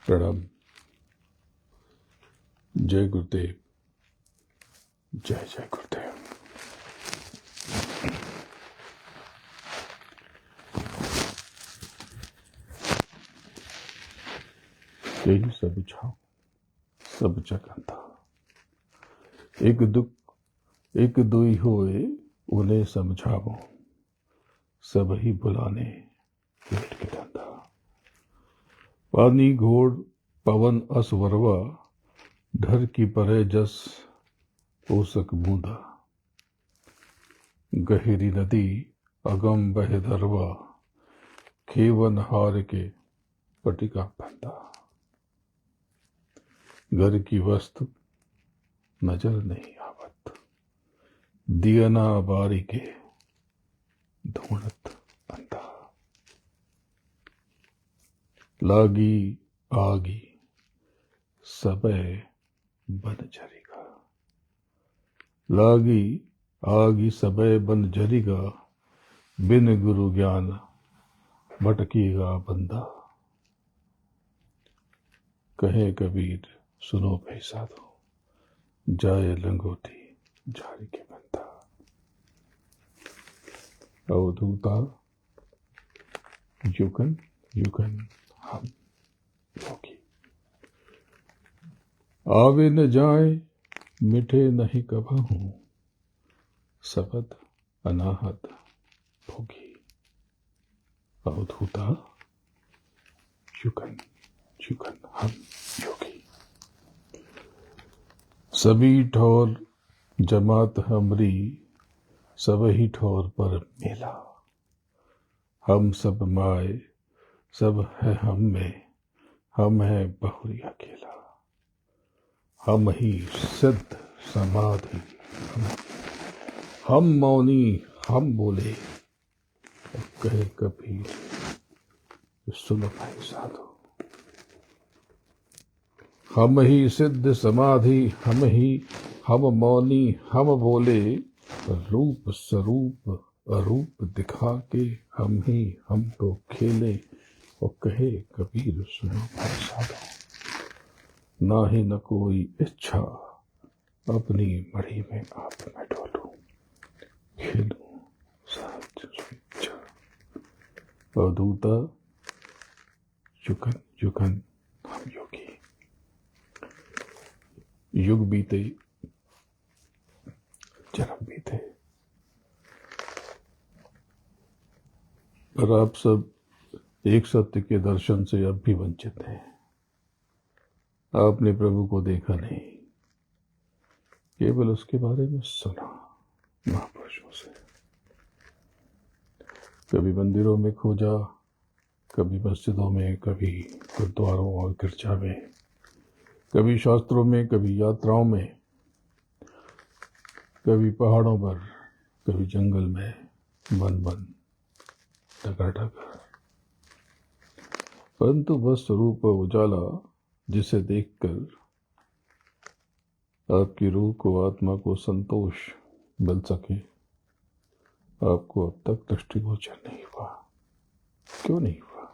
प्रणाम। जय गुरुदेव। जय जय गुरुदेव। तेरी सब छाओ सब जग अंधा। एक दुख एक दुई होए उन्हें समझावो, सब ही बुलाने पेट के धंधा। पानी घोड़ पवन असवरवा, ढर की परे जस पोसक बूंदा। गहरी नदी अगम बह धरवा, खेवन हार के पटिका बंधा। घर की वस्तु नजर नहीं आवत, दियना बारी के ढूंढत अंधा। लागी आगी सबे बन जरिगा, लागी आगी सबे बन जरिगा। बिन गुरु ज्ञान भटकीगा बंदा। कहे कबीर सुनो भाई साधो, जाए लंगोटी झाड़ी के बंदा। अवधूता युगन युगन हम योगी। आवे न जाए मिठे नहीं कबहू, सबद अनाहत भोगी। अवधूता युगन युगन हम योगी। सभी ठौर जमात हमरी, सब ही ठौर पर मेला। हम सब माए सब है हम में, हम है बहुरी अकेला। हम ही सिद्ध समाधि हम मौनी हम बोले। और कहे कबीर सुनो भाई साधो, हम ही सिद्ध समाधि हम मौनी हम बोले। रूप स्वरूप अरूप दिखा के हम तो खेले। और कहे कबीर सुनो भाई साधो, ना ही न कोई इच्छा अपनी मढ़ी में आप में डोलूं। खेलूं सहज स्वेच्छा। अवधूता युगन युगन हम योगी। युग बीते जन्म बीते, पर आप सब एक सत्य के दर्शन से अब भी वंचित हैं। आपने प्रभु को देखा नहीं, केवल उसके बारे में सुना महापुरुषों से। कभी मंदिरों में खोजा, कभी मस्जिदों में, कभी गुरुद्वारों और गिरजा में, कभी शास्त्रों में, कभी यात्राओं में, कभी पहाड़ों पर, कभी जंगल में, वन वन ढका ढका। परंतु वह स्वरूप उजाला जिसे देखकर आपकी रूह को, आत्मा को संतोष मिल सके, आपको अब तक दृष्टिगोचर नहीं हुआ। क्यों नहीं हुआ?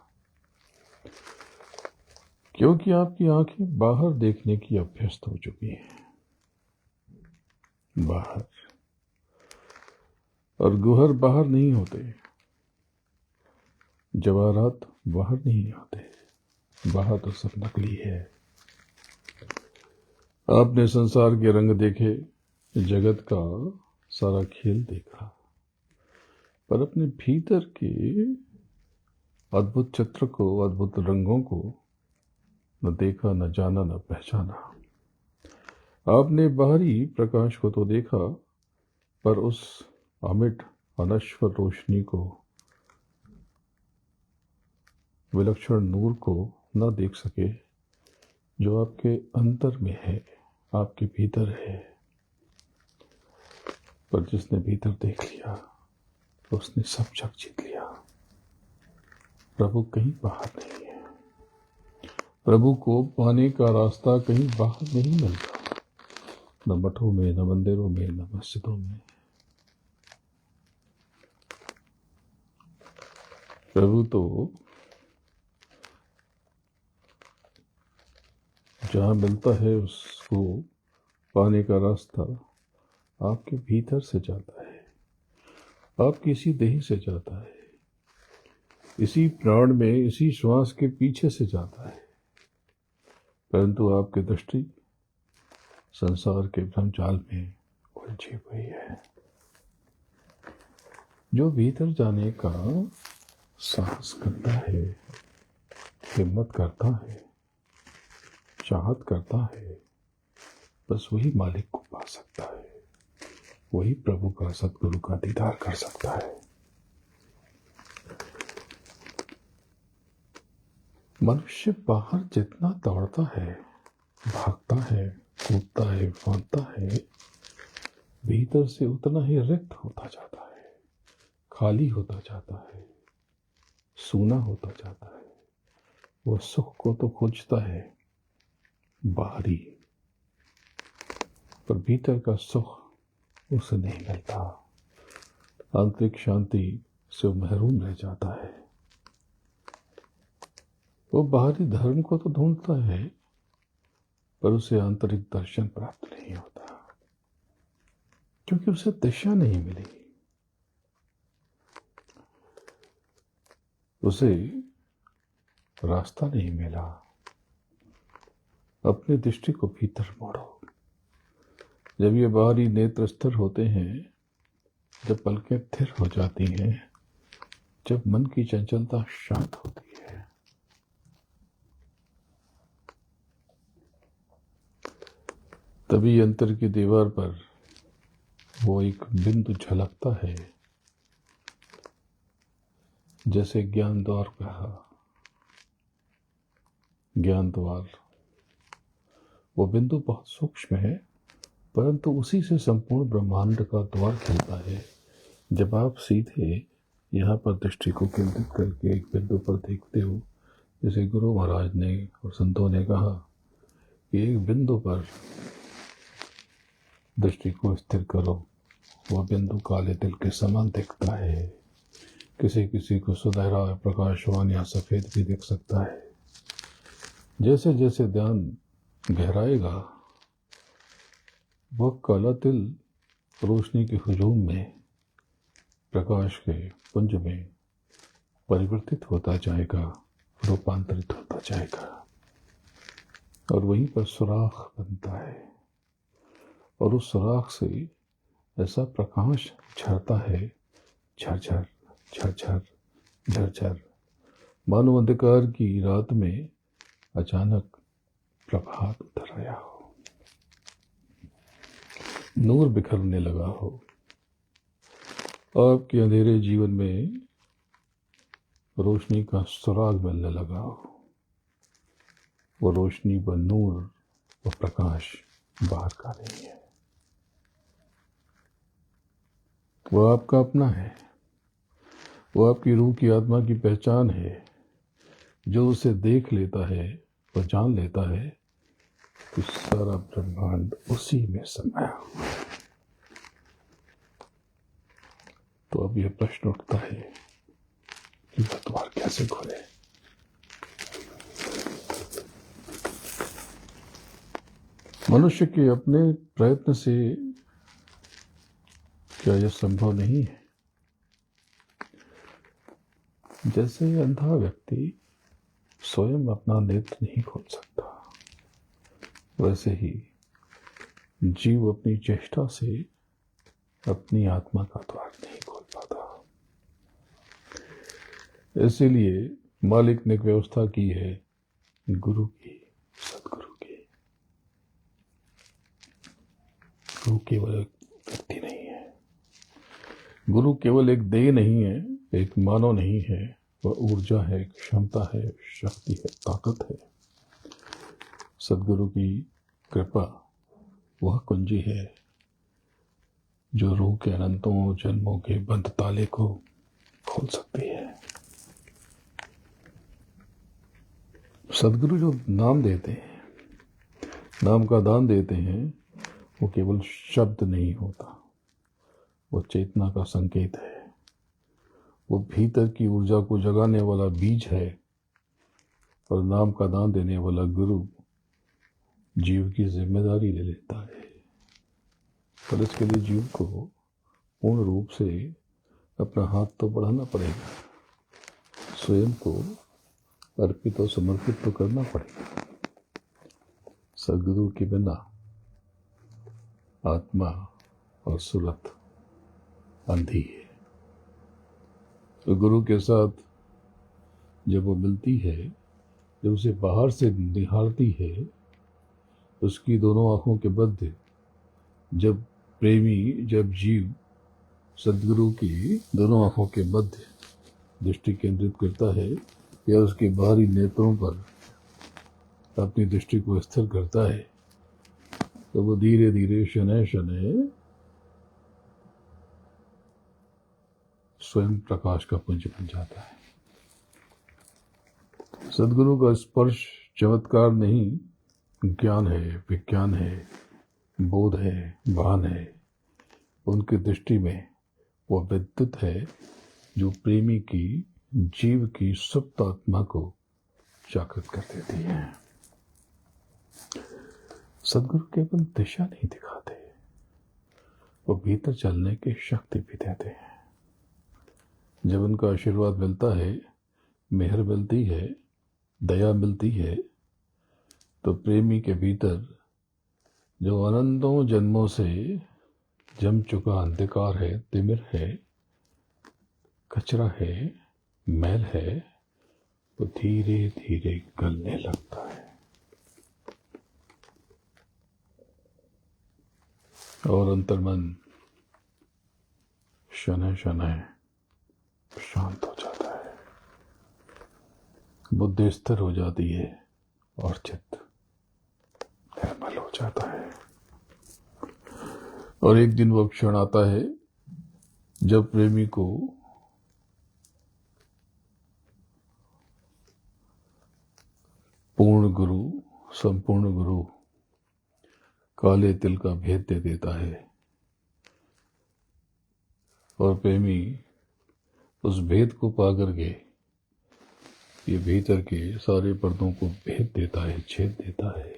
क्योंकि आपकी आंखें बाहर देखने की अभ्यस्त हो चुकी हैं। बाहर, और गुहर बाहर नहीं होते, जवाहरात बाहर नहीं आते। बाहर तो सब नकली है। आपने संसार के रंग देखे, जगत का सारा खेल देखा, पर अपने भीतर के अद्भुत चित्र को, अद्भुत रंगों को न देखा, न जाना, न पहचाना। आपने बाहरी प्रकाश को तो देखा, पर उस अमिट अनश्वर रोशनी को, विलक्षण नूर को न देख सके, जो आपके अंतर में है, आपके भीतर है। पर जिसने भीतर देख लिया, उसने सब जग जीत लिया। प्रभु कहीं बाहर नहीं है। प्रभु को पाने का रास्ता कहीं बाहर नहीं मिलता, न मठों में, न मंदिरों में, न मस्जिदों में। प्रभु तो जहाँ मिलता है उसको पाने का रास्ता आपके भीतर से जाता है, आपकी इसी देह से जाता है, इसी प्राण में, इसी श्वास के पीछे से जाता है। परंतु आपकी दृष्टि संसार के भ्रमजाल में उलझी हुई है। जो भीतर जाने का साहस करता है, हिम्मत करता है, चाहत करता है, बस वही मालिक को पा सकता है, वही प्रभु का, सतगुरु का दीदार कर सकता है। मनुष्य बाहर जितना दौड़ता है, भागता है, कूदता है, फांदता है, भीतर से उतना ही रिक्त होता जाता है, खाली होता जाता है, सूना होता जाता है। वो सुख को तो खोजता है बाहरी, पर भीतर का सुख उसे नहीं मिलता। आंतरिक शांति से महरूम रह जाता है। वो बाहरी धर्म को तो ढूंढता है, पर उसे आंतरिक दर्शन प्राप्त नहीं होता, क्योंकि उसे दिशा नहीं मिली। उसे रास्ता नहीं मिला। अपनी दृष्टि को भीतर मोड़ो। जब ये बाहरी नेत्र स्थिर होते हैं, जब पलकें स्थिर हो जाती हैं, जब मन की चंचलता शांत होती है, तभी अंतर की दीवार पर वो एक बिंदु झलकता है, जैसे ज्ञान द्वार कहा। ज्ञान द्वार, वो बिंदु बहुत सूक्ष्म है, परंतु उसी से संपूर्ण ब्रह्मांड का द्वार खुलता है। जब आप सीधे यहाँ पर दृष्टि को केंद्रित करके एक बिंदु पर देखते हो, जैसे गुरु महाराज ने और संतों ने कहा कि एक बिंदु पर दृष्टि को स्थिर करो, वह बिंदु काले तिल के समान दिखता है। किसी किसी को सुनहरा, प्रकाशवान या सफेद भी दिख सकता है। जैसे जैसे ध्यान गहराएगा, वह काला तिल रोशनी के हुजूम में, प्रकाश के पुंज में परिवर्तित होता जाएगा, रूपांतरित होता जाएगा, और वहीं पर सुराख बनता है, और उस सुराख से ऐसा प्रकाश झरता है, झरझर झरझर झरझर, मानो अंधकार की रात में अचानक प्रभात उतर आया हो, नूर बिखरने लगा हो। आपके अंधेरे जीवन में रोशनी का सुराग मिलने लगा हो। वो रोशनी, व नूर, वो प्रकाश बाहर का नहीं है, वो आपका अपना है। वो आपकी रूह की, आत्मा की पहचान है। जो उसे देख लेता है, वो जान लेता है कि सारा ब्रह्मांड उसी में समाया हुआ है। तो अब यह प्रश्न उठता है कि वह द्वार कैसे खुले। मनुष्य के अपने प्रयत्न से क्या यह संभव नहीं है? जैसे अंधा व्यक्ति स्वयं अपना नेत्र नहीं खोल सकता, वैसे ही जीव अपनी चेष्टा से अपनी आत्मा का द्वार नहीं खोल पाता। इसीलिए मालिक ने एक व्यवस्था की है गुरु की, सदगुरु की। गुरु केवल एक व्यक्ति नहीं है, गुरु केवल एक देह नहीं है, एक मानव नहीं है। वह ऊर्जा है, क्षमता है, शक्ति है, ताकत है। सदगुरु की कृपा वह कुंजी है जो रूह के अनंतों जन्मों के बंद ताले को खोल सकती है। सदगुरु जो नाम देते हैं, नाम का दान देते हैं, वो केवल शब्द नहीं होता, वो चेतना का संकेत है। वो भीतर की ऊर्जा को जगाने वाला बीज है, और नाम का दान देने वाला गुरु जीव की जिम्मेदारी ले लेता है, पर इसके लिए जीव को पूर्ण रूप से अपना हाथ तो बढ़ाना पड़ेगा, स्वयं को अर्पित और समर्पित तो करना पड़ेगा। सदगुरु के बिना आत्मा और सूरत अंधी है। तो गुरु के साथ जब वो मिलती है, जब उसे बाहर से निहारती है, उसकी दोनों आंखों के मध्य जब प्रेमी, जब जीव सदगुरु की दोनों आंखों के मध्य दृष्टि केंद्रित करता है या उसके बाहरी नेत्रों पर अपनी दृष्टि को स्थिर करता है, तो वो धीरे धीरे शनय शनय स्वयं प्रकाश का पुंज बन जाता है। सदगुरु का स्पर्श चमत्कार नहीं, ज्ञान है, विज्ञान है, बोध है, भान है। उनकी दृष्टि में वो विद्युत है जो प्रेमी की, जीव की सुप्त आत्मा को जागृत कर देती है। सदगुरु केवल दिशा नहीं दिखाते, वो भीतर चलने की शक्ति भी देते हैं। जब उनका आशीर्वाद मिलता है, मेहर मिलती है, दया मिलती है, तो प्रेमी के भीतर जो अनंतों जन्मों से जम चुका अंधकार है, तिमिर है, कचरा है, मैल है, वो धीरे धीरे गलने लगता है और अंतर्मन शनय शनय शांत हो जाता है, बुद्धि स्थिर हो जाती है और चित्त निर्मल हो जाता है। और एक दिन वो क्षण आता है जब प्रेमी को पूर्ण गुरु, संपूर्ण गुरु काले तिल का भेद दे देता है और प्रेमी उस भेद को पा करके ये भीतर के सारे पर्दों को भेद देता है, छेद देता है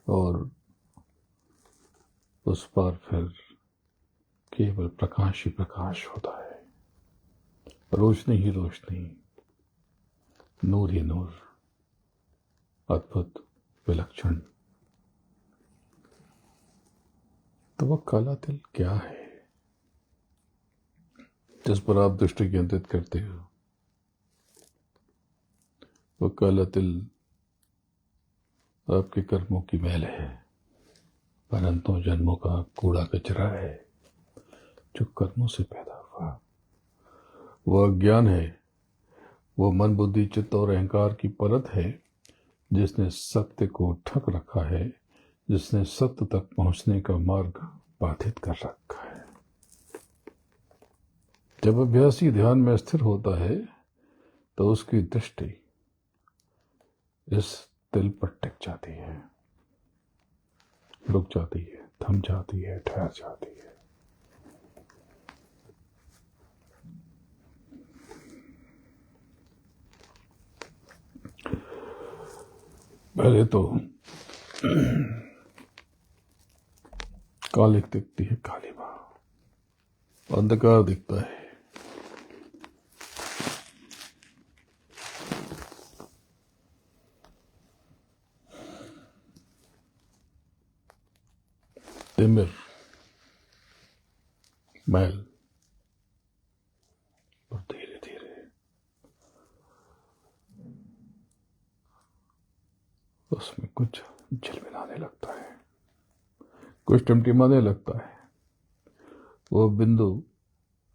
और उस पार फिर केवल प्रकाश ही प्रकाश होता है, रोशनी ही रोशनी, नूर ही नूर, अद्भुत, विलक्षण। तो वह काला तिल क्या है जिस पर आप दृष्टि केंद्रित करते हो? वह काला तिल आपके कर्मों की मैल है, अनंतों जन्मों का कूड़ा कचरा है जो कर्मों से पैदा हुआ। वह अज्ञान है, वो मन, बुद्धि, चित्त और अहंकार की परत है जिसने सत्य को ठप रखा है, जिसने सत्य तक पहुंचने का मार्ग बाधित कर रखा है। जब अभ्यासी ध्यान में स्थिर होता है तो उसकी दृष्टि इस तिल पर टिक जाती है, रुक जाती है, थम जाती है, ठहर जाती है। पहले तो कालिक दिखती है, कालिमा, अंधकार दिखता है, तिमिर, मैल, और धीरे धीरे उसमें कुछ झिलमिलाने लगता है, कुछ टिमटिमाने लगता है। वो बिंदु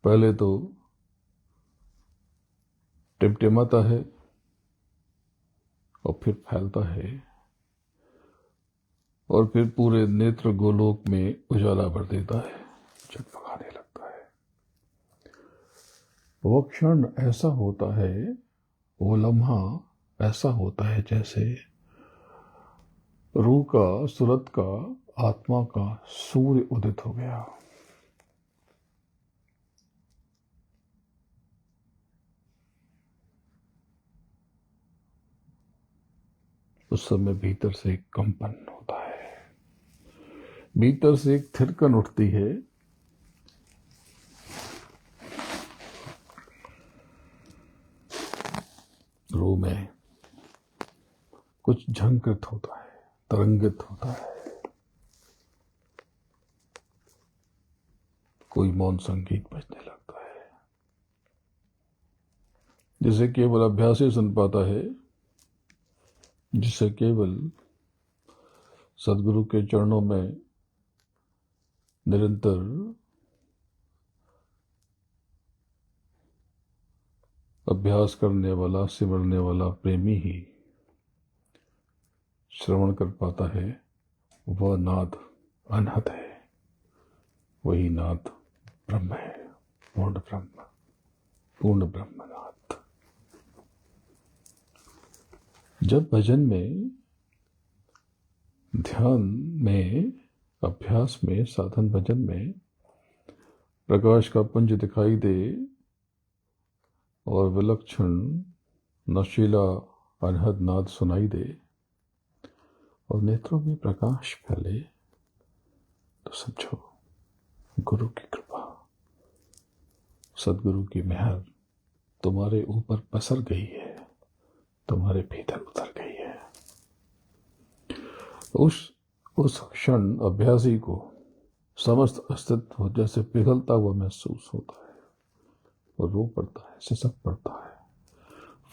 पहले तो टिमटिमाता है और फिर फैलता है और फिर पूरे नेत्र गोलोक में उजाला भर देता है, जगमगाने लगता है। वो क्षण ऐसा होता है, वो लम्हा ऐसा होता है जैसे रूह का, सूरत का, आत्मा का सूर्य उदित हो गया। उस समय भीतर से एक कंपन होता है, भीतर से एक थिरकन उठती है। रूह में कुछ झंकृत होता है, तरंगित होता है, कोई मौन संगीत बजने लगता है जिसे केवल अभ्यासी सुन पाता है, जिसे केवल सदगुरु के चरणों में निरंतर अभ्यास करने वाला, सिमरने वाला प्रेमी ही श्रवण कर पाता है। वह नाद अनहद है, वही नाद ब्रह्म है, पूर्ण ब्रह्म, पूर्ण ब्रह्म नाद। जब भजन में, ध्यान में, अभ्यास में, साधन भजन में प्रकाश का पुंज दिखाई दे और विलक्षण नशीला अनहद नाद सुनाई दे और नेत्रों में प्रकाश फैले, तो समझो गुरु की कृपा, सदगुरु की मेहर तुम्हारे ऊपर पसर गई है, तुम्हारे भीतर उतर गई है। उस क्षण अभ्यासी को समस्त अस्तित्व जैसे पिघलता हुआ महसूस होता है। वो रो पड़ता है, सिसक पड़ता है,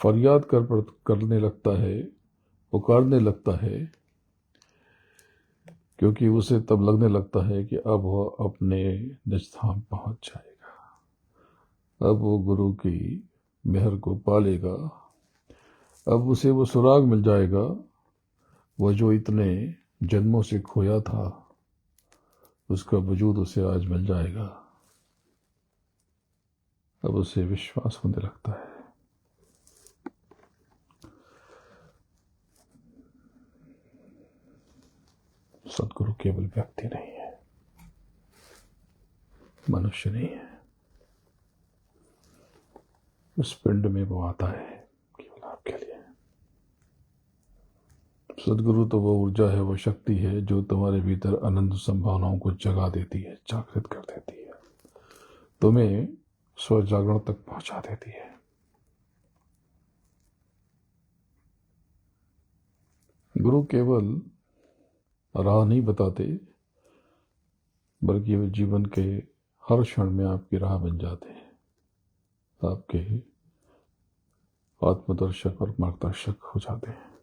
फरियाद करने लगता है, पुकारने लगता है, क्योंकि उसे तब लगने लगता है कि अब वह अपने निज धाम पहुंच जाएगा, अब वो गुरु की मेहर को पालेगा, अब उसे वो सुराग मिल जाएगा, वह जो इतने जन्मों से खोया था उसका वजूद उसे आज मिल जाएगा। अब उसे विश्वास होने लगता है। सदगुरु केवल व्यक्ति नहीं है, मनुष्य नहीं है। उस पिंड में वो आता है केवल आपके लिए। सदगुरु तो वो ऊर्जा है, वो शक्ति है जो तुम्हारे भीतर अनंत संभावनाओं को जगा देती है, जागृत कर देती है, तुम्हें स्वजागरण तक पहुंचा देती है। गुरु केवल राह नहीं बताते, बल्कि वे जीवन के हर क्षण में आपकी राह बन जाते हैं, आपके आत्मदर्शक और मार्गदर्शक हो जाते हैं।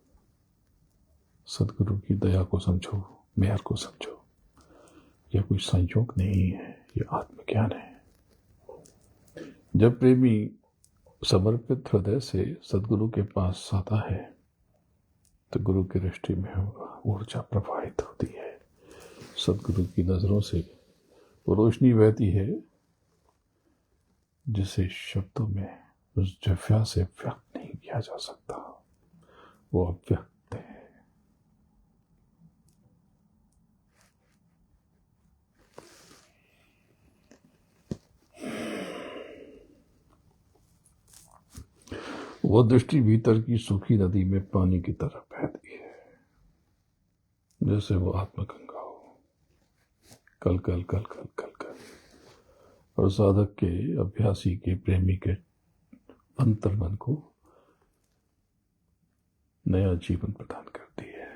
सदगुरु की दया को समझो, मेहर को समझो। यह कोई संयोग नहीं है, यह आत्मज्ञान है। जब प्रेमी समर्पित हृदय से सदगुरु के पास आता है तो गुरु की दृष्टि में ऊर्जा प्रवाहित होती है। सदगुरु की नजरों से वो रोशनी बहती है जिसे शब्दों में, उस जफ्या से व्यक्त नहीं किया जा सकता। वो अव्यक्त है। वो दृष्टि भीतर की सूखी नदी में पानी की तरह बहती है, जैसे वो आत्मगंगा हो, कल कल कल कल कल कल। और साधक के, अभ्यासी के, प्रेमी के अंतर्मन को नया जीवन प्रदान करती है।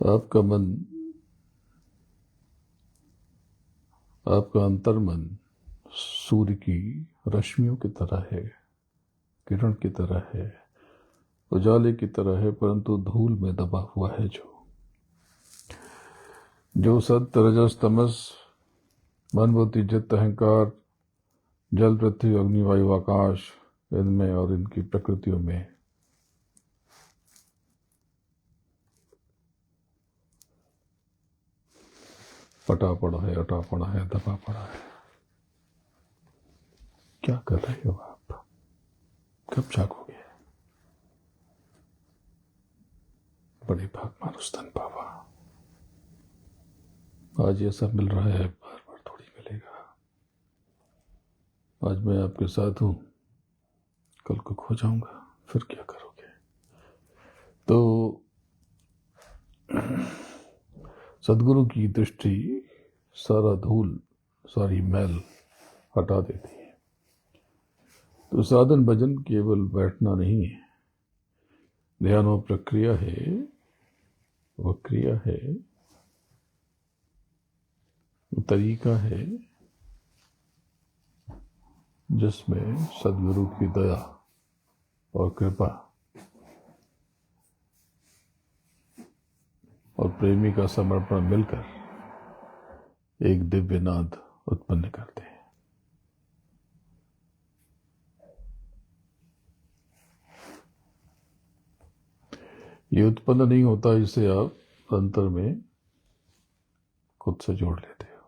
आपका मन, आपका अंतर्मन सूर्य की रश्मियों की तरह है, किरण की तरह है, उजाले की तरह है, परंतु धूल में दबा हुआ है। जो सत्य, रजस, तमस, मन, बुद्धि, चित्त, अहंकार, जल, पृथ्वी, अग्नि, वायु, आकाश, इनमें और इनकी प्रकृतियों में पटा पड़ा है, अटा पड़ा है, दबा पड़ा है। क्या कर रहे हो आप? कब जागोगे? बड़े भाग मानुष धन पावा। आज ये सब मिल रहा है, बार बार थोड़ी मिलेगा। आज मैं आपके साथ हूं, कल को खो जाऊंगा। फिर क्या करोगे? तो सदगुरु की दृष्टि सारा धूल, सारी मैल हटा देती है। तो साधन भजन केवल बैठना नहीं है, ध्यान वो प्रक्रिया है, वो क्रिया है, वो तरीका है जिसमें सदगुरु की दया और कृपा और प्रेमी का समर्पण मिलकर एक दिव्य नाद उत्पन्न करते हैं। ये उत्पन्न नहीं होता, इसे आप अंतर में खुद से जोड़ लेते हो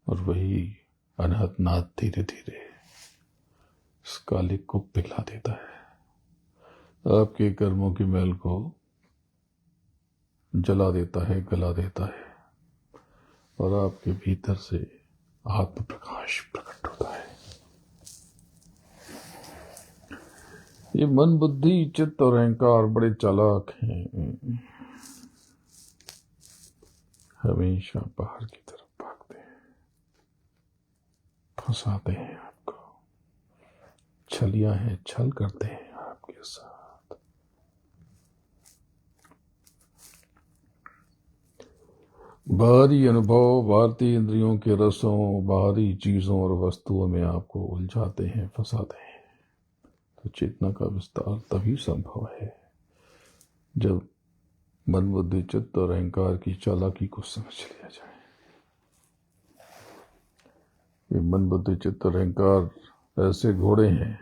और वही अनहद नाद धीरे धीरे इस कालिक को पिघला देता है, आपके कर्मों की मैल को जला देता है, गला देता है और आपके भीतर से आत्म प्रकाश प्रकट होता है। ये मन, बुद्धि, चित्त और अहंकार बड़े चालाक हैं, हमेशा बाहर की तरफ भागते हैं, फंसाते हैं आपको, छलियां हैं, छल करते हैं आपके साथ। बाहरी अनुभव, भारतीय इंद्रियों के रसों, बाहरी चीजों और वस्तुओं में आपको उलझाते हैं, फंसाते हैं। तो चेतना का विस्तार तभी संभव है जब मन, बुद्धि, चित्त और अहंकार की चालाकी को समझ लिया जाए। ये मन, बुद्धि, चित्त और अहंकार ऐसे घोड़े हैं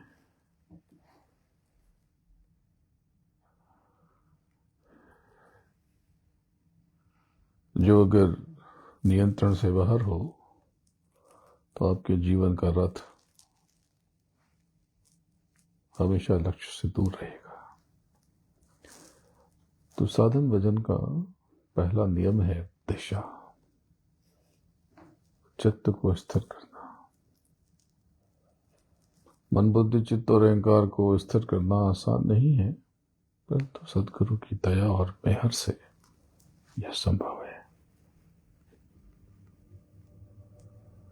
जो अगर नियंत्रण से बाहर हो तो आपके जीवन का रथ हमेशा लक्ष्य से दूर रहेगा। तो साधन भजन का पहला नियम है दिशा, चित्त को स्थिर करना। मन, बुद्धि, चित्त और अहंकार को स्थिर करना आसान नहीं है, परंतु सदगुरु की दया और मेहर से यह संभव है,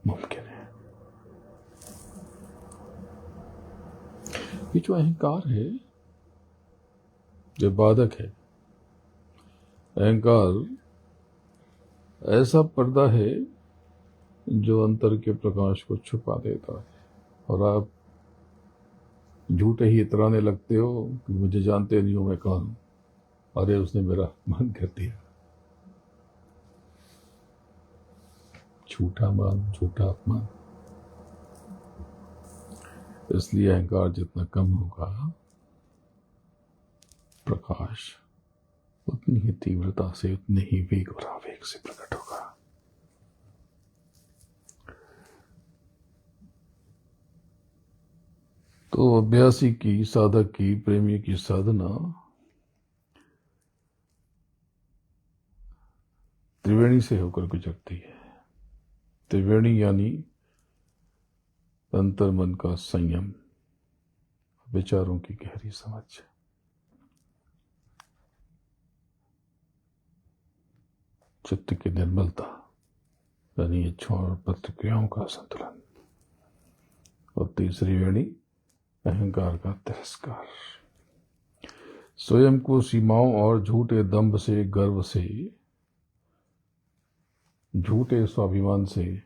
मुमकिन है। ये जो अहंकार है, जो बाधक है, अहंकार ऐसा पर्दा है जो अंतर के प्रकाश को छुपा देता है और आप झूठे ही इतराने लगते हो कि मुझे जानते नहीं हो मैं कौन हूं, अरे उसने मेरा अपमान कर दिया। झूठा मान, झूठा अपमान। इसलिए अहंकार जितना कम होगा, प्रकाश उतनी ही तीव्रता से, उतने ही वेग और आवेग से प्रकट होगा। तो अभ्यासी की, साधक की, प्रेमी की साधना त्रिवेणी से होकर गुजरती है। त्रिवेणी यानी अंतर मन का संयम, विचारों की गहरी समझ, चित्त की निर्मलता यानी इच्छाओं और प्रतिक्रियाओं का संतुलन, और तीसरी वेणी अहंकार का तिरस्कार। स्वयं को सीमाओं और झूठे दंभ से, गर्व से, झूठे स्वाभिमान से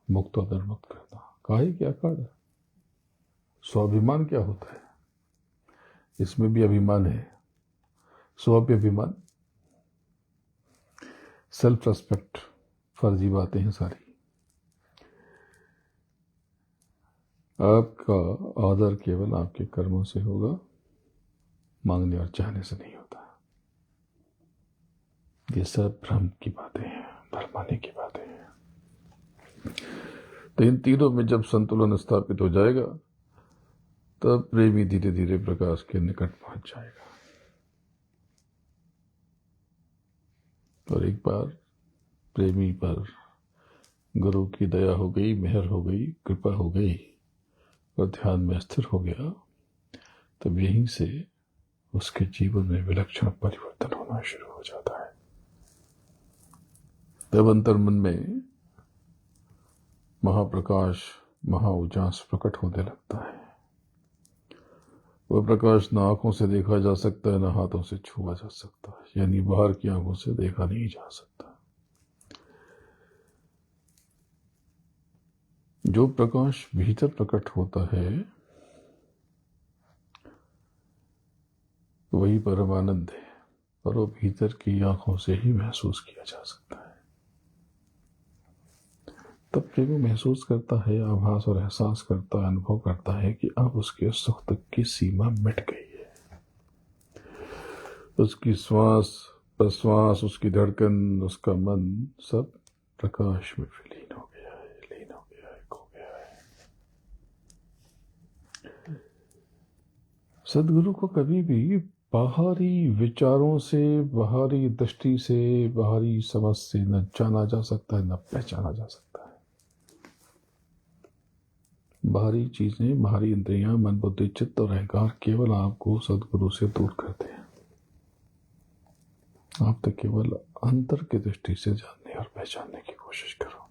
मुक्त और निर्मुक्त करना। काहे क्या कारण? स्वाभिमान क्या होता है? इसमें भी अभिमान है, स्वाभिमान, सेल्फ रेस्पेक्ट, फर्जी बातें हैं सारी। आपका आदर केवल आपके कर्मों से होगा, मांगने और चाहने से नहीं होता। ये सब भ्रम की बातें हैं, भरमाने की बातें हैं। तो इन तीनों में जब संतुलन स्थापित हो जाएगा तब प्रेमी धीरे धीरे प्रकाश के निकट पहुंच जाएगा। और एक बार प्रेमी पर गुरु की दया हो गई, मेहर हो गई, कृपा हो गई और ध्यान में स्थिर हो गया, तब यहीं से उसके जीवन में विलक्षण परिवर्तन होना शुरू हो जाता है। तब अंतर्मन में महाप्रकाश, महाउजास प्रकट होने लगता है। वह प्रकाश न आंखों से देखा जा सकता है, न हाथों से छुआ जा सकता है, यानी बाहर की आंखों से देखा नहीं जा सकता। जो प्रकाश भीतर प्रकट होता है वही परमानंद है, और वो भीतर की आंखों से ही महसूस किया जा सकता है। तब जब वो महसूस करता है, आभास और एहसास करता है, अनुभव करता है कि अब उसके सुख तक की सीमा मिट गई है। उसकी श्वास प्रश्वास, उसकी धड़कन, उसका मन सब प्रकाश में विलीन हो गया है, लीन हो गया है, खो गया है। सदगुरु को कभी भी बाहरी विचारों से, बाहरी दृष्टि से, बाहरी समझ से न जाना जा सकता है, न पहचाना जा सकता है। बाहरी चीजें, बाहरी इंद्रियां, मन, बुद्धि, चित्त और अहंकार केवल आपको सदगुरु से दूर करते हैं। आप तो केवल अंतर की दृष्टि से जानने और पहचानने की कोशिश करो।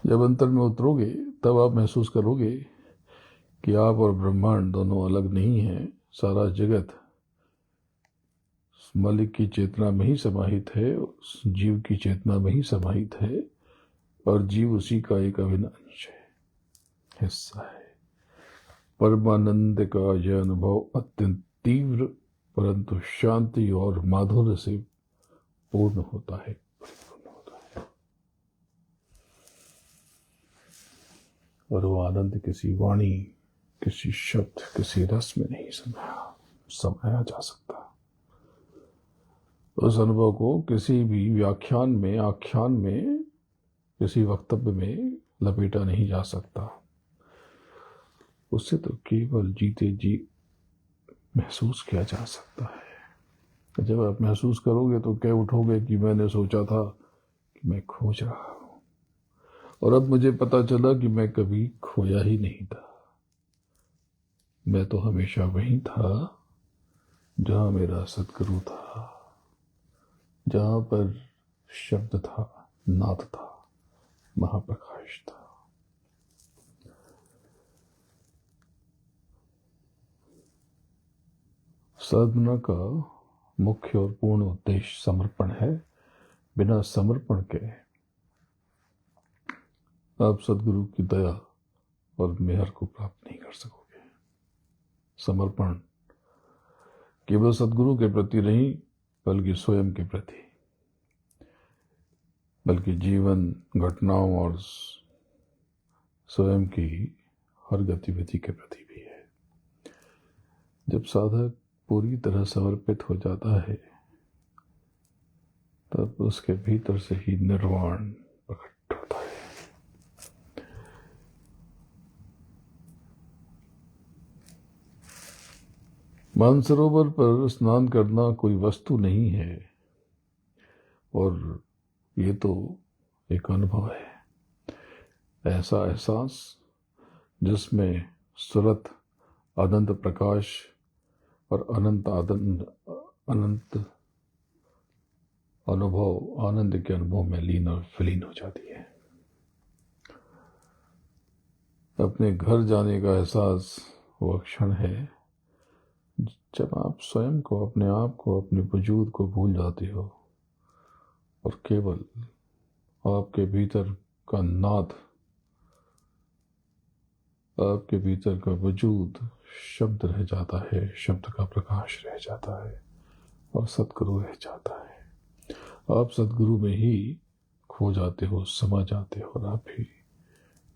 जब अंतर में उतरोगे तब आप महसूस करोगे कि आप और ब्रह्मांड दोनों अलग नहीं हैं। सारा जगत मालिक की चेतना में ही समाहित है, जीव की चेतना में ही समाहित है, और जीव उसी का एक अभिन्न अंश है, हिस्सा है। परमानंद का यह अनुभव अत्यंत तीव्र परंतु शांति और माधुर्य से पूर्ण होता है, परिपूर्ण होता है। और वो आनंद किसी वाणी, किसी शब्द, किसी रस में नहीं समाया जा सकता। उस अनुभव को किसी भी व्याख्यान में, आख्यान में, किसी वक्तव्य में लपेटा नहीं जा सकता। उससे तो केवल जीते जी महसूस किया जा सकता है। जब आप महसूस करोगे तो कह उठोगे कि मैंने सोचा था कि मैं खोज रहा हूं, और अब मुझे पता चला कि मैं कभी खोया ही नहीं था। मैं तो हमेशा वहीं था जहां मेरा सदगुरु था, जहां पर शब्द था, नाद था, महाप्रकाश था। साधना का मुख्य और पूर्ण उद्देश्य समर्पण है। बिना समर्पण के आप सदगुरु की दया और मेहर को प्राप्त नहीं कर सकोगे। समर्पण केवल सदगुरु के प्रति नहीं, बल्कि स्वयं के प्रति, बल्कि जीवन, घटनाओं और स्वयं की हर गतिविधि के प्रति भी है। जब साधक पूरी तरह समर्पित हो जाता है तब उसके भीतर से ही निर्वाण प्रकट होता है। मानसरोवर पर स्नान करना कोई वस्तु नहीं है, और ये तो एक अनुभव है, ऐसा एहसास जिसमें सुरत, अनंत प्रकाश और अनंत अनुभव, आनंद के अनुभव में लीन और विलीन हो जाती है। अपने घर जाने का एहसास वह क्षण है जब आप स्वयं को, अपने आप को, अपने वजूद को भूल जाते हो और केवल आपके भीतर का नाद, आपके भीतर का वजूद शब्द रह जाता है, शब्द का प्रकाश रह जाता है, और सदगुरु रह जाता है। आप सदगुरु में ही खो जाते हो, समा जाते हो, और आप ही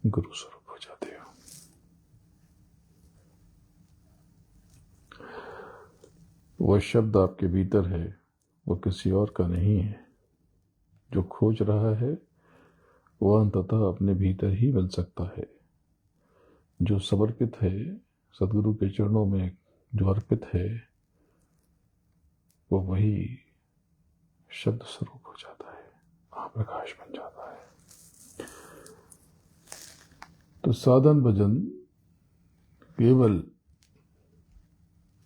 गुरु स्वरूप हो जाते हो। वह शब्द आपके भीतर है, वो किसी और का नहीं है। जो खोज रहा है वह अंततः अपने भीतर ही मिल सकता है। जो समर्पित है, सदगुरु के चरणों में जो अर्पित है, वो वही शब्द स्वरूप हो जाता है, महाप्रकाश बन जाता है। तो साधन भजन केवल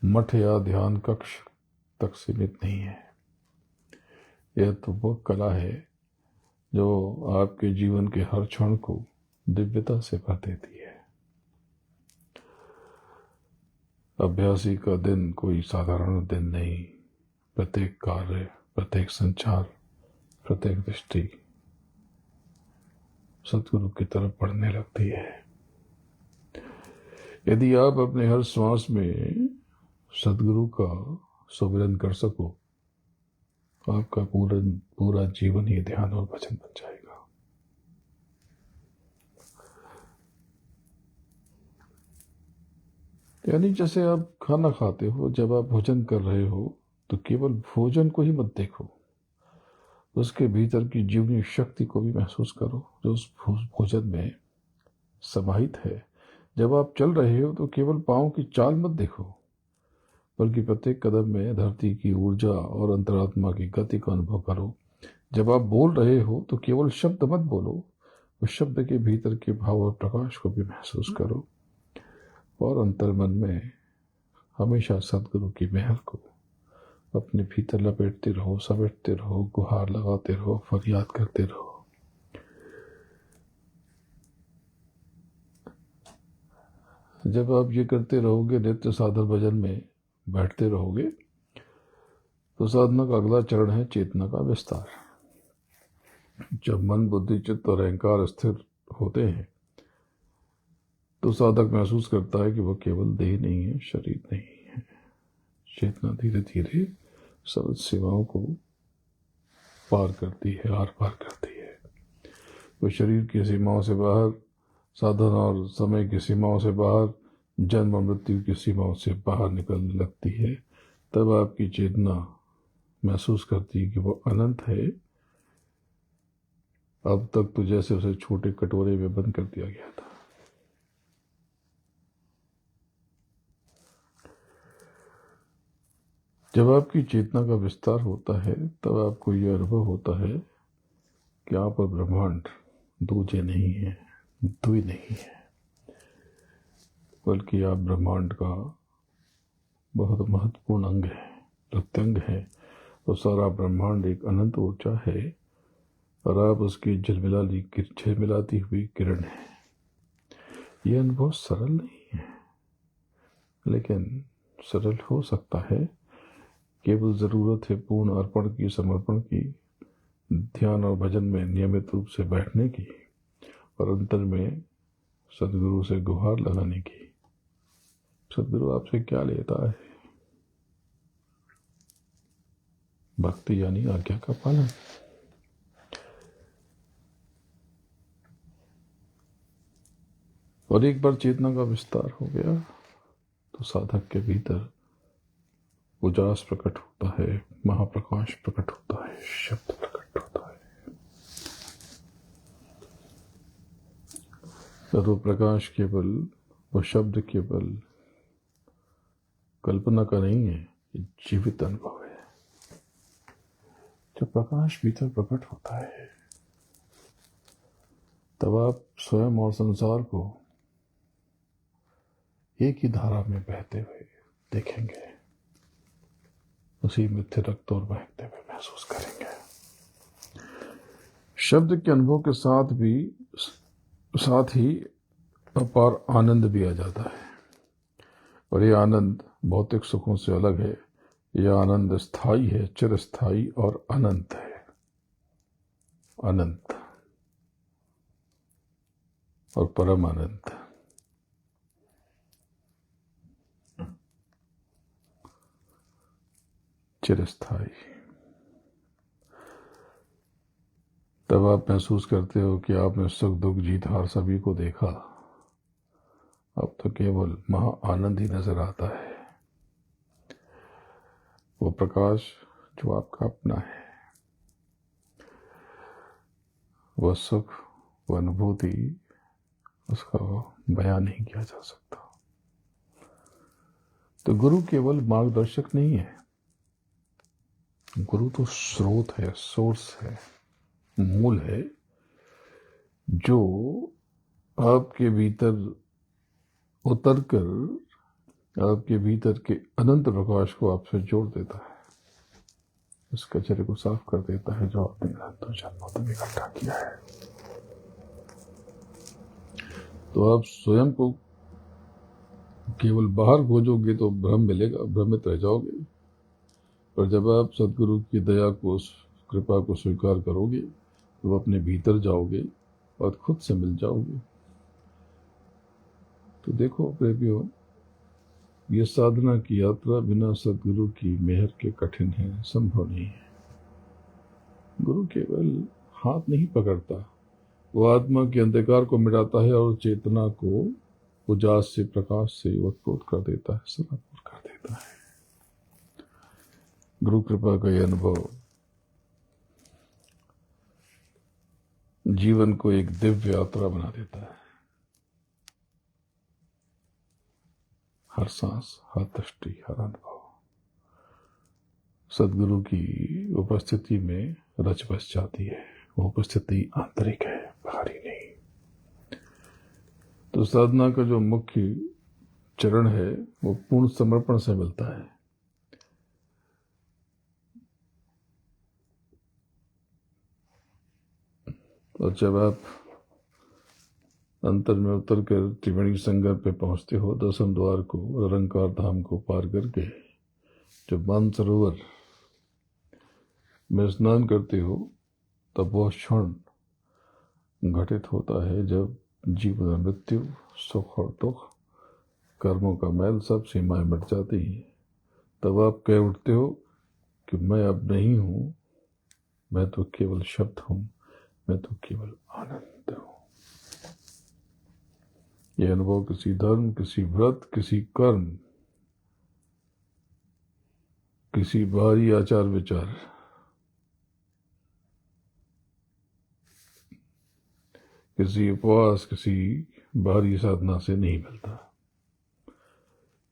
मठ या ध्यान कक्ष तक सीमित नहीं है। यह तो वह कला है जो आपके जीवन के हर क्षण को दिव्यता से भर देती है। अभ्यासी का दिन कोई साधारण दिन नहीं। प्रत्येक कार्य, प्रत्येक संचार, प्रत्येक दृष्टि सतगुरु की तरफ बढ़ने लगती है। यदि आप अपने हर श्वास में सतगुरु का सुमिरन कर सको, आपका पूरा जीवन ही ध्यान और भजन बन जाएगा। यानी जैसे आप खाना खाते हो, जब आप भोजन कर रहे हो तो केवल भोजन को ही मत देखो, उसके भीतर की जीवनी शक्ति को भी महसूस करो जो उस भोजन में समाहित है। जब आप चल रहे हो तो केवल पांव की चाल मत देखो, बल्कि प्रत्येक कदम में धरती की ऊर्जा और अंतरात्मा की गति का अनुभव करो। जब आप बोल रहे हो तो केवल शब्द मत बोलो, उस शब्द के भीतर के भाव और प्रकाश को भी महसूस करो, और अंतर्मन में हमेशा सतगुरु की महल को अपने भीतर लपेटते रहो, समेटते रहो, गुहार लगाते रहो, फरियाद करते रहो। जब आप ये करते रहोगे, नित्य साधन भजन में बैठते रहोगे, तो साधना का अगला चरण है चेतना का विस्तार। जब मन, बुद्धि, चित्त और अहंकार स्थिर होते हैं तो साधक महसूस करता है कि वह केवल देह नहीं है, शरीर नहीं है। चेतना धीरे धीरे सब सीमाओं को पार करती है, आर पार करती है। वो शरीर की सीमाओं से बाहर, साधन और समय की सीमाओं से बाहर, जन्म और मृत्यु की सीमाओं से बाहर निकलने लगती है। तब आपकी चेतना महसूस करती है कि वो अनंत है। अब तक तो जैसे उसे छोटे कटोरे में बंद कर दिया गया था। जब आपकी चेतना का विस्तार होता है, तब आपको यह अनुभव होता है कि आप और ब्रह्मांड दूजे नहीं है, द्वि नहीं है, बल्कि आप ब्रह्मांड का बहुत महत्वपूर्ण अंग है, प्रत्यंग है। तो सारा ब्रह्मांड एक अनंत ऊर्जा है और आप उसकी झिलमिलाती हुई किरण है। यह अनुभव सरल नहीं है, लेकिन सरल हो सकता है। केवल जरूरत है पूर्ण अर्पण की, समर्पण की, ध्यान और भजन में नियमित रूप से बैठने की, और अंतर में सदगुरु से गुहार लगाने की। सदगुरु आपसे क्या लेता है? भक्ति यानी आज्ञा का पालन। और एक बार चेतना का विस्तार हो गया तो साधक के भीतर उजास प्रकट होता है, महाप्रकाश प्रकट होता है, शब्द प्रकट होता है। और वो प्रकाश केवल, वो शब्द केवल कल्पना का नहीं है, जीवित अनुभव है। जब प्रकाश भीतर प्रकट होता है, तब आप स्वयं और संसार को एक ही धारा में बहते हुए देखेंगे, उसी में थिरकते और बहते हुए महसूस करेंगे। शब्द के अनुभव के साथ ही अपार आनंद भी आ जाता है। और ये आनंद भौतिक सुखों से अलग है। यह आनंद स्थायी है, चिरस्थायी और अनंत है। अनंत और परम अनंत। चिरस्थायी। तब आप महसूस करते हो कि आपने सुख दुख जीत हार सभी को देखा। अब तो केवल महा आनंद ही नजर आता है। वो प्रकाश जो आपका अपना है, वह सुख, वह अनुभूति, उसका बयान नहीं किया जा सकता। तो गुरु केवल मार्गदर्शक नहीं है, गुरु तो स्रोत है, सोर्स है, मूल है, जो आपके भीतर उतर कर आपके भीतर के अनंत प्रकाश को आपसे जोड़ देता है, उस कचरे को साफ कर देता है जो आपने अनंतों जन्मों तक इकट्ठा किया है। तो आप स्वयं को केवल बाहर खोजोगे तो भ्रम मिलेगा, भ्रमित रह जाओगे। पर जब आप सदगुरु की दया को, कृपा को स्वीकार करोगे तो अपने भीतर जाओगे और खुद से मिल जाओगे। तो देखो प्रेमियों, ये साधना की यात्रा बिना सदगुरु की मेहर के कठिन है, संभव नहीं है। गुरु केवल हाथ नहीं पकड़ता, वो आत्मा के अंधकार को मिटाता है और चेतना को उजास से, प्रकाश से ओतप्रोत कर देता है, सनापुर कर देता है। गुरु कृपा का यह अनुभव जीवन को एक दिव्य यात्रा बना देता है। हर सांस, हर दृष्टि, हर अनुभव सदगुरु की उपस्थिति में रच बस जाती है। वो उपस्थिति आंतरिक है, बाहरी नहीं। तो साधना का जो मुख्य चरण है वो पूर्ण समर्पण से मिलता है। और जब आप अंतर में उतर कर त्रिवेणी संगम पे पहुंचते हो, दसम द्वार को, निरंकार धाम को पार करके जब मानसरोवर में स्नान करते हो, तब वह क्षण घटित होता है जब जीवन और मृत्यु, सुख और दुख, कर्मों का मैल, सब सीमाएं मिट जाती हैं। तब आप कह उठते हो कि मैं अब नहीं हूं, मैं तो केवल शब्द हूं, मैं तो केवल आनंद हूं। यह अनुभव किसी धर्म, किसी व्रत, किसी कर्म, किसी बाहरी आचार विचार, किसी उपवास, किसी बाहरी साधना से नहीं मिलता।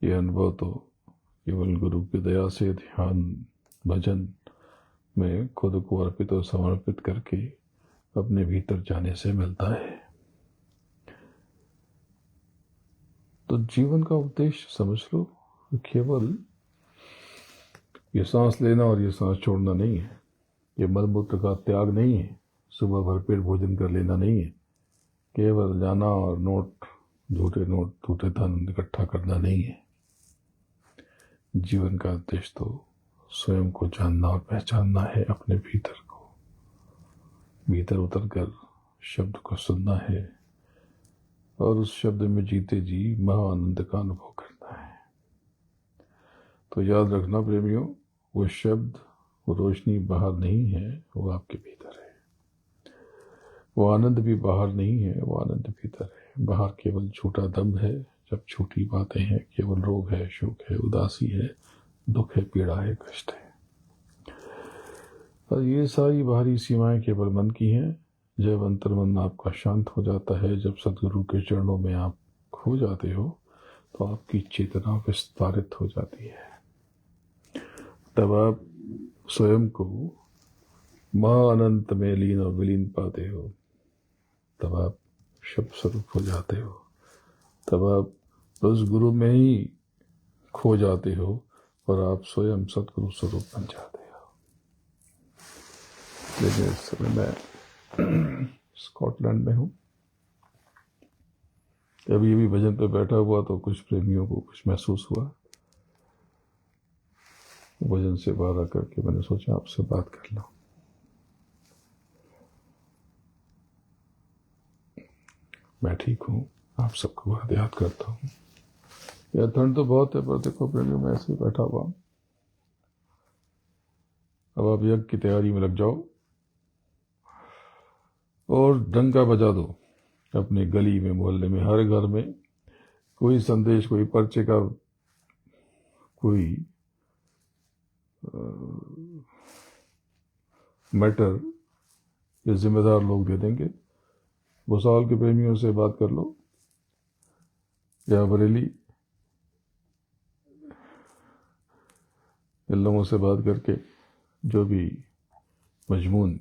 यह अनुभव तो केवल गुरु की दया से, ध्यान, भजन में खुद को अर्पित और समर्पित करके अपने भीतर जाने से मिलता है। तो जीवन का उद्देश्य समझ लो, केवल ये सांस लेना और ये सांस छोड़ना नहीं है, ये मलमूत्र का त्याग नहीं है, सुबह भरपेट भोजन कर लेना नहीं है, केवल जाना और झूठे नोट, झूठे धन इकट्ठा करना नहीं है। जीवन का उद्देश्य तो स्वयं को जानना और पहचानना है, अपने भीतर को, भीतर उतरकर शब्द को सुनना है और उस शब्द में जीते जी महाआनंद का अनुभव करना है। तो याद रखना प्रेमियों, वो शब्द, वो रोशनी बाहर नहीं है, वो आपके भीतर है। वो आनंद भी बाहर नहीं है, वो आनंद भीतर है। बाहर केवल झूठा दम है, जब झूठी बातें हैं, केवल रोग है, शोक है, उदासी है, दुख है, पीड़ा है, कष्ट है। और ये सारी बाहरी सीमाएं केवल मन की हैं। जब अंतर्मन आपका शांत हो जाता है, जब सदगुरु के चरणों में आप खो जाते हो, तो आपकी चेतना विस्तारित हो जाती है। तब आप स्वयं को महाअनंत में लीन और विलीन पाते हो। तब आप शब्द स्वरूप हो जाते हो। तब आप उस गुरु में ही खो जाते हो और आप स्वयं सदगुरु स्वरूप बन जाते हो। लेकिन इस समय मैं स्कॉटलैंड में हूँ। अभी भी भजन पे बैठा हुआ तो कुछ प्रेमियों को कुछ महसूस हुआ। भजन से बाहर आकर के मैंने सोचा आपसे बात कर लूं। मैं ठीक हूँ, आप सबको बहुत याद करता हूँ। यह ठंड तो बहुत है, पर देखो प्रेमियों, मैं ऐसे ही बैठा हुआ। अब आप यज्ञ की तैयारी में लग जाओ और डंका बजा दो अपने गली में, मोहल्ले में, हर घर में। कोई संदेश, कोई पर्चे का कोई मैटर ये जिम्मेदार लोग दे देंगे। भुसावल के प्रेमियों से बात कर लो या बरेली, इन लोगों से बात करके जो भी मजमून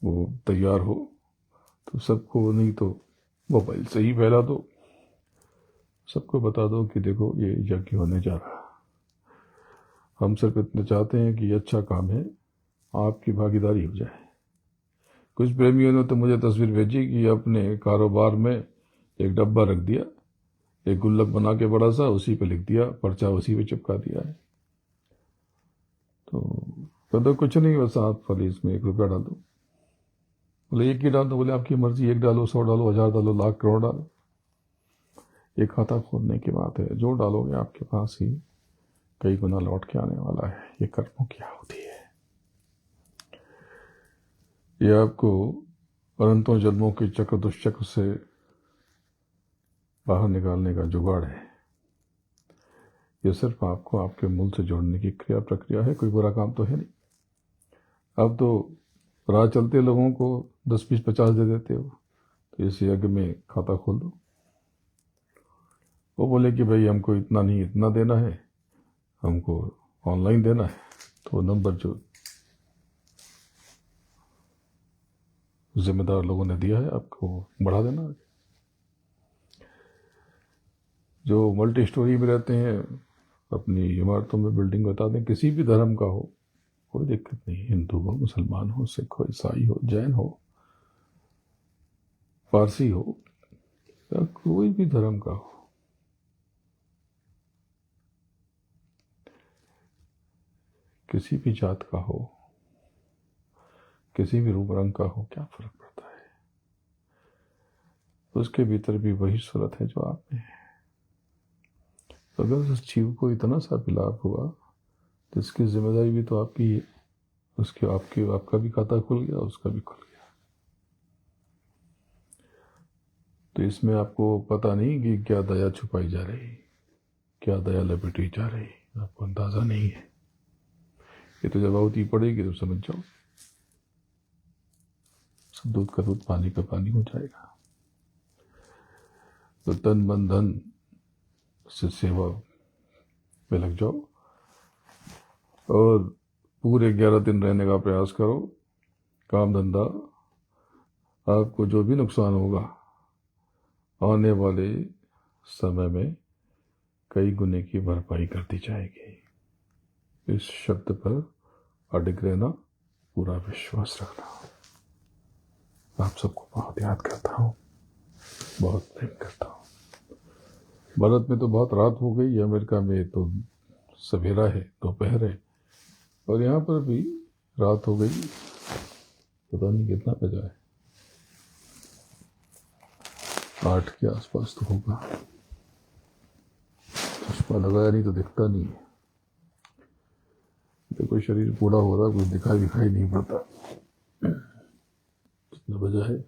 वो तैयार हो, तो सबको, नहीं तो मोबाइल से ही फैला दो। सबको बता दो कि देखो ये यज्ञ होने जा रहा है। हम सिर्फ इतना चाहते हैं कि ये अच्छा काम है, आपकी भागीदारी हो जाए। कुछ प्रेमियों ने तो मुझे तस्वीर भेजी कि अपने कारोबार में एक डब्बा रख दिया, एक गुल्लक बना के बड़ा सा, उसी पे लिख दिया, पर्चा उसी पे चिपका दिया है। तो कुछ नहीं, बस आप वाली इसमें 1 रुपया डाल दो। बोले एक ही डाल दो? बोले आपकी मर्जी, 1 डालो, 100 डालो, 1000 डालो, लाख करोड़ डालो। एक खाता खोलने की बात है, जो डालोगे आपके पास ही कई गुना लौट के आने वाला है। ये कर्मों की आहुति है। ये आपको अनंतों जन्मों के चक्र दुष्चक्र से बाहर निकालने का जुगाड़ है। ये सिर्फ आपको आपके मूल से जोड़ने की क्रिया प्रक्रिया है, कोई बुरा काम तो है नहीं। अब तो राह चलते लोगों को 10, 20, 50 दे देते हो, तो इस यज्ञ में खाता खोल दो। वो बोले कि भाई हमको इतना नहीं, इतना देना है, हमको ऑनलाइन देना है, तो नंबर जो जिम्मेदार लोगों ने दिया है आपको बढ़ा देना। जो मल्टी स्टोरी में रहते हैं, अपनी इमारतों में बिल्डिंग बता दें, किसी भी धर्म का हो, कोई दिक्कत नहीं। हिंदू हो, मुसलमान हो, सिख हो, ईसाई हो, जैन हो, पारसी हो, या कोई भी धर्म का हो, किसी भी जात का हो, किसी भी रूप रंग का हो, क्या फर्क पड़ता है? उसके भीतर भी वही सूरत है जो आप में है। अगर उस जीव को इतना सा भी लाभ हुआ तो इसकी जिम्मेदारी भी तो आपकी है। उसके आपका भी खाता खुल गया, उसका भी खुल गया। तो इसमें आपको पता नहीं कि क्या दया छुपाई जा रही, क्या दया लपेटी जा रही, आपको अंदाजा नहीं है। ये तो जब आहुति पड़ेगी तो समझ जाओ, सब दूध का दूध, पानी का पानी हो जाएगा। तो तन मन धन से सेवा में लग जाओ और पूरे 11 दिन रहने का प्रयास करो। काम धंधा, आपको जो भी नुकसान होगा आने वाले समय में कई गुने की भरपाई कर दी जाएगी। इस शब्द पर अडिग रहना, पूरा विश्वास रखना। आप सबको बहुत याद करता हूँ, बहुत प्रेम करता हूँ। भारत में तो बहुत रात हो गई, अमेरिका में तो सवेरा है, दोपहर है, और यहाँ पर भी रात हो गई। पता नहीं कितना बजा है, 8 के आसपास तो होगा। चश्मा लगाया नहीं तो दिखता नहीं है। देखो शरीर बूढ़ा हो रहा, कुछ दिखाई नहीं पड़ता। कितना बजा है?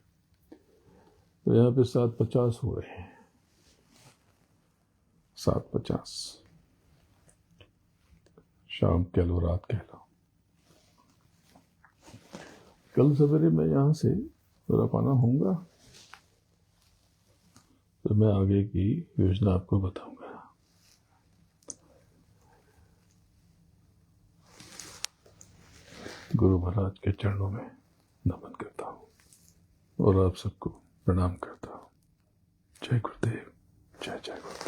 तो यहाँ पे 7:50 हो रहे हैं। 7:50 शाम कह लो, रात कह लो। कल सवेरे मैं यहाँ से रवाना होऊंगा, तो मैं आगे की योजना आपको बताऊंगा। गुरु महाराज के चरणों में नमन करता हूँ और आप सबको प्रणाम करता हूँ। जय गुरुदेव, जय जय गुरुदेव।